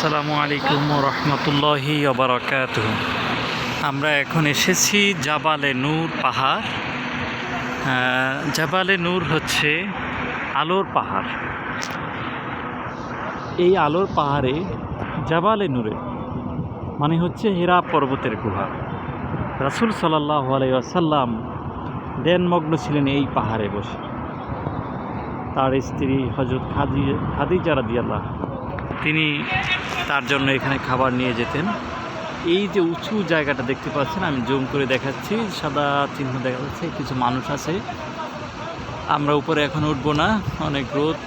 আসসালামু আলাইকুম রহমতুল্লাহি বারাকাতুহু। আমরা এখন এসেছি জাবালে নূর পাহাড়। জাবালে নূর হচ্ছে আলোর পাহাড়। এই আলোর পাহাড়ে জাবালে নূরে মানে হচ্ছে হীরা পর্বতের গুহা। রাসূল সাল্লাল্লাহু আলাইহি ওয়াসাল্লাম ধ্যানমগ্ন ছিলেন এই পাহাড়ে বসে। তার স্ত্রী হযরত খাদিজা রাদিয়াল্লাহু তিনি তার জন্য এখানে খাবার নিয়ে যেতেন। এই যে উঁচু জায়গাটা দেখতে পাচ্ছেন, আমি জুম করে দেখাচ্ছি, সাদা চিহ্ন দেখা যাচ্ছে, কিছু মানুষ আছে। আমরা উপরে এখন উঠবো না, অনেক রোদ।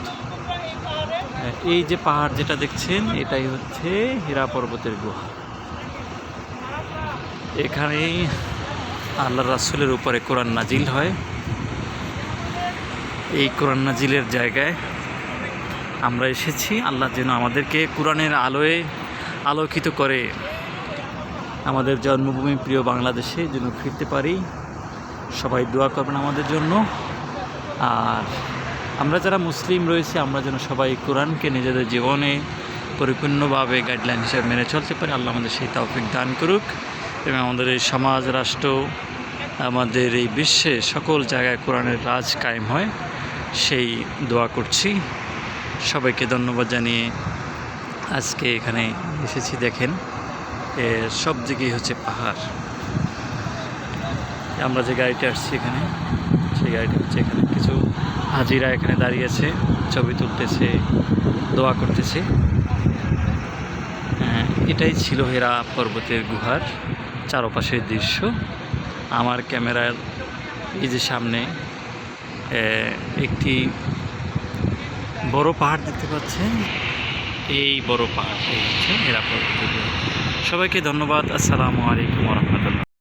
এই যে পাহাড় যেটা দেখছেন, এটাই হচ্ছে হীরা পর্বতের গুহা। এখানেই আল্লাহ রাসূলের উপরে কোরআন নাজিল হয়। এই কোরআন নাজিলের জায়গায় আমরা এসেছি। আল্লাহ যেন আমাদেরকে কোরআনের আলোয় আলোকিত করে আমাদের জন্মভূমি প্রিয় বাংলাদেশে যেন ফিরতে পারি। সবাই দোয়া করবেন আমাদের জন্য। আর আমরা যারা মুসলিম রয়েছি, আমরা যেন সবাই কোরআনকে নিজেদের জীবনে পরিপূর্ণভাবে গাইডলাইন হিসেবে মেনে চলতে পারি। আল্লাহ আমাদের সেই তৌফিক দান করুক এবং আমাদের এই সমাজ, রাষ্ট্র, আমাদের এই বিশ্বে সকল জায়গায় কোরআনের রাজ কায়েম হয়, সেই দোয়া করছি। সবাইকে ধন্যবাদ জানিয়ে আজকে এখানে এসেছি। দেখেন সব দিকেই হচ্ছে পাহাড়। আমরা যে গাড়িতে আসছি এখানে, সেই গাড়িটি হচ্ছে এখানে কিছু হাজিরা এখানে দাঁড়িয়েছে, ছবি তুলতেছে, দোয়া করতেছে। এটাই ছিল হীরা পর্বতের গুহার চারপাশের দৃশ্য। আমার ক্যামেরার এই যে সামনে একটি বড় পাহাড় দেখতে পাচ্ছেন। এই বড় পাহাড়টি হচ্ছে হীরা পর্বতের গুহা। সবাইকে ধন্যবাদ। আসসালামু আলাইকুম রহমতুল্লাহ।